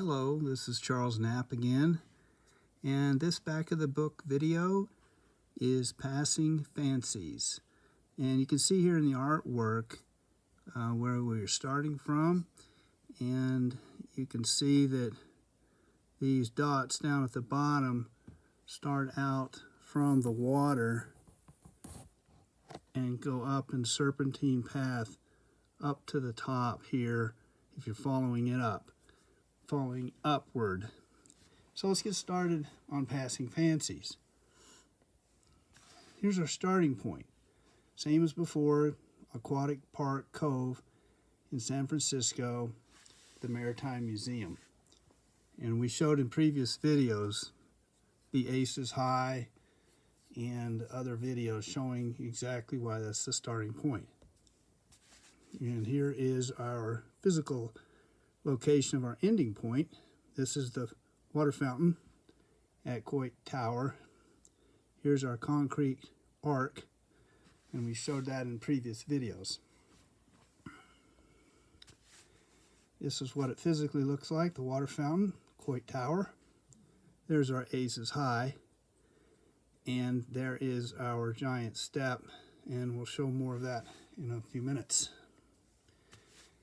Hello, this is Charles Knapp again, and this back of the book video is Passing Fancies. And you can see here in the artwork where we're starting from, and you can see that these dots down at the bottom start out from the water and go up in serpentine path up to the top here if you're following it up. Following upward. So let's get started on Passing Fancies. Here's our starting point. Same as before, Aquatic Park Cove in San Francisco, the Maritime Museum. And we showed in previous videos the Aces High and other videos showing exactly why that's the starting point. And here is our physical location of our ending point. This is the water fountain at Coit Tower. Here's our concrete arc, and we showed that in previous videos. This is what it physically looks like, the water fountain, Coit Tower. There's our Aces High, and there is our giant step, and we'll show more of that in a few minutes.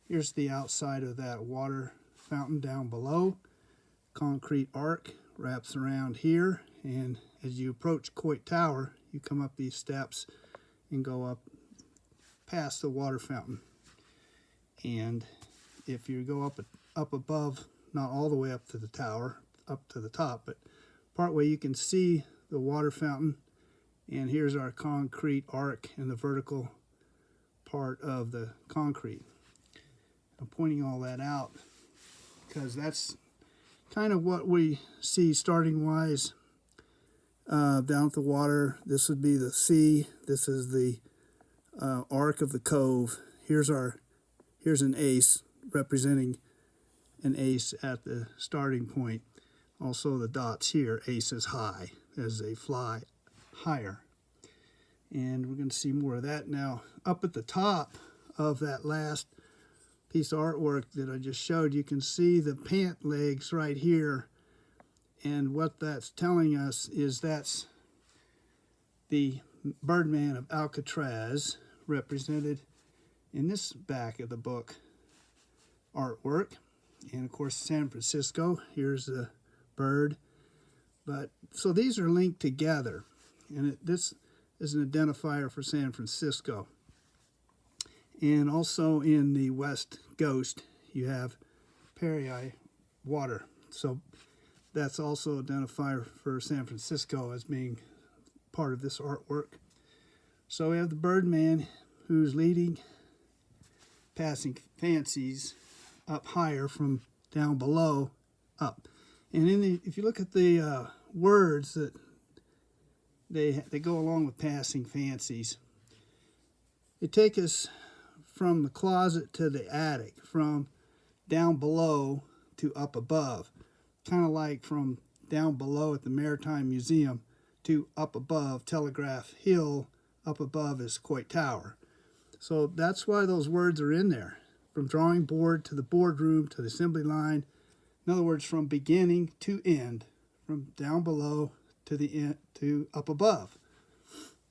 Here's the outside of that water fountain down below. Concrete arc wraps around here, and as you approach Coit Tower, you come up these steps and go up past the water fountain. And if you go up above, not all the way up to the tower, up to the top, but partway you can see the water fountain, and here's our concrete arc in the vertical part of the concrete. I'm pointing all that out because that's kind of what we see starting wise down at the water. This would be the sea. This is the arc of the cove. Here's an ace representing an ace at the starting point. Also the dots here, Aces High, as they fly higher. And we're going to see more of that now. Up at the top of that last piece of artwork that I just showed, you can see the pant legs right here, and what that's telling us is that's the Birdman of Alcatraz, represented in this back of the book artwork. And of course San Francisco, here's the bird. But so these are linked together, and this is an identifier for San Francisco. And also in the West Ghost, you have Peri water. So that's also an identifier for San Francisco as being part of this artwork. So we have the Birdman who's leading, Passing Fancies up higher from down below up. And if you look at the words that they go along with Passing Fancies, they take us from the closet to the attic, from down below to up above. Kind of like from down below at the Maritime Museum to up above Telegraph Hill, up above is Coit Tower. So that's why those words are in there. From drawing board to the boardroom to the assembly line. In other words, from beginning to end, from down below to the end to up above.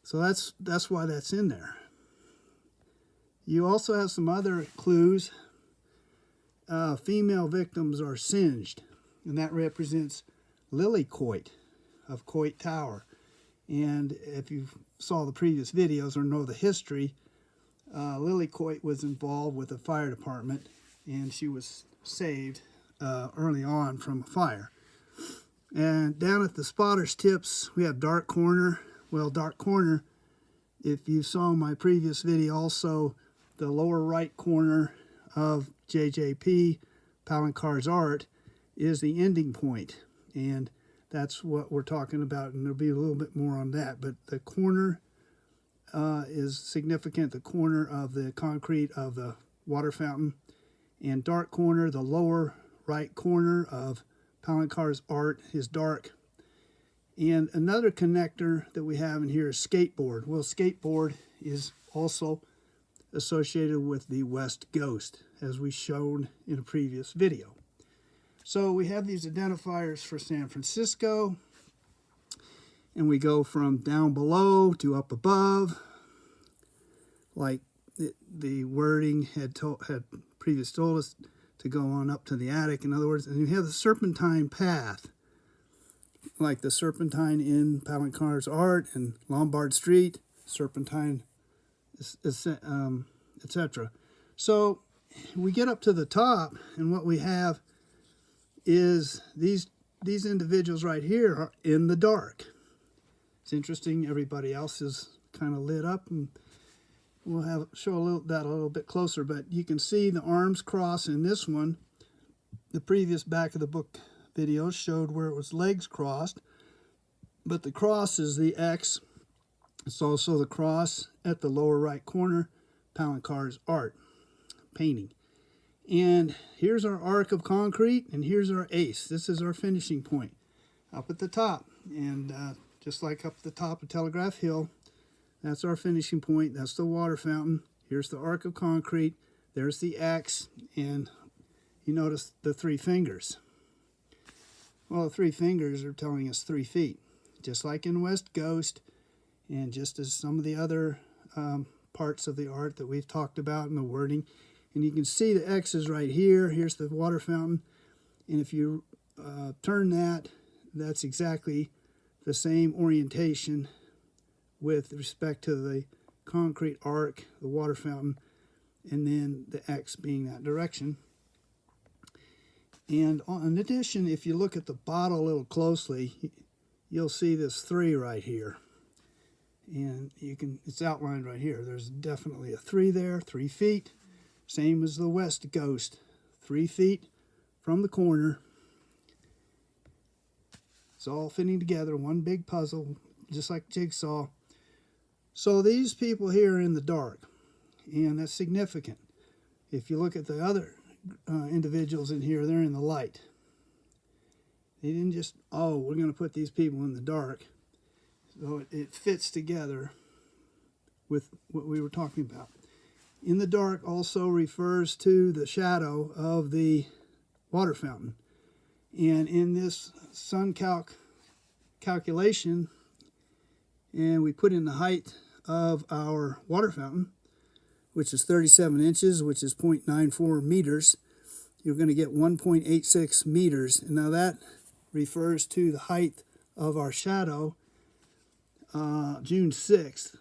So that's why that's in there. You also have some other clues. Female victims are singed, and that represents Lily Coit of Coit Tower. And if you saw the previous videos or know the history, Lily Coit was involved with the fire department, and she was saved early on from a fire. And down at the spotter's tips, we have Dark Corner. Well, Dark Corner, if you saw my previous video also, the lower right corner of JJP, Palancar's art, is the ending point. And that's what we're talking about, and there'll be a little bit more on that. But the corner is significant, the corner of the concrete of the water fountain. And Dark Corner, the lower right corner of Palancar's art, is dark. And another connector that we have in here is skateboard. Well, skateboard is also associated with the West Ghost, as we showed in a previous video. So we have these identifiers for San Francisco, and we go from down below to up above, like the wording had previously told us to go on up to the attic. In other words, and you have the serpentine path, like the serpentine in Palancar's art and Lombard Street, serpentine, etc. So we get up to the top, and what we have is these individuals right here are in the dark. It's interesting, everybody else is kind of lit up, and we'll show that a little bit closer, but you can see the arms cross in this one. The previous back of the book video showed where it was legs crossed, but the cross is the X. It's also the cross at the lower right corner, Palancar's art painting. And here's our arc of concrete, and here's our ace. This is our finishing point up at the top. And just like up at the top of Telegraph Hill, that's our finishing point. That's the water fountain. Here's the arc of concrete. There's the X, and you notice the 3 fingers. Well, the 3 fingers are telling us 3 feet, just like in West Ghost, and just as some of the other parts of the art that we've talked about in the wording. And you can see the X is right here. Here's the water fountain. And if you turn that, that's exactly the same orientation with respect to the concrete arc, the water fountain, and then the X being that direction. And in addition, if you look at the bottle a little closely, you'll see this 3 right here. And it's outlined right here. There's definitely a 3 there, 3 feet. Same as the West Ghost, 3 feet from the corner. It's all fitting together, one big puzzle, just like jigsaw. So these people here are in the dark, and that's significant. If you look at the other individuals in here, they're in the light. They didn't just, oh, we're going to put these people in the dark. So it fits together with what we were talking about. In the dark also refers to the shadow of the water fountain. And in this sun calculation, and we put in the height of our water fountain, which is 37 inches, which is 0.94 meters, you're going to get 1.86 meters. And now that refers to the height of our shadow, June 6th.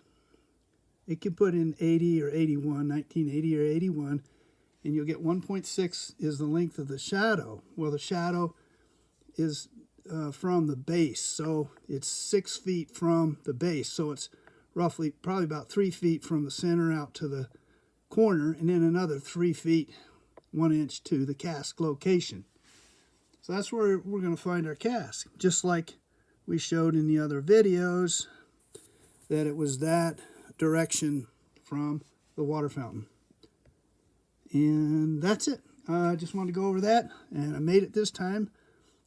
It can put in 80 or 81, 1980 or 81, and you'll get 1.6 is the length of the shadow. Well, the shadow is from the base, so it's 6 feet from the base. So it's roughly, probably about 3 feet from the center out to the corner, and then another 3 feet, 1 inch to the cask location. So that's where we're going to find our cask, just like we showed in the other videos, that it was that direction from the water fountain. And that's it. I just wanted to go over that, and I made it this time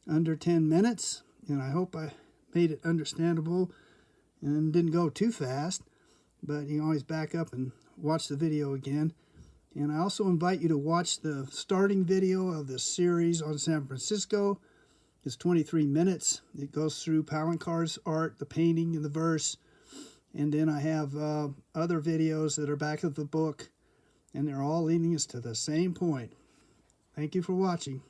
under 10 minutes, and I hope I made it understandable and didn't go too fast, but you can always back up and watch the video again. And I also invite you to watch the starting video of this series on San Francisco. It's 23 minutes. It goes through Palancar's art, the painting, and the verse. And then I have other videos that are back of the book, and they're all leading us to the same point. Thank you for watching.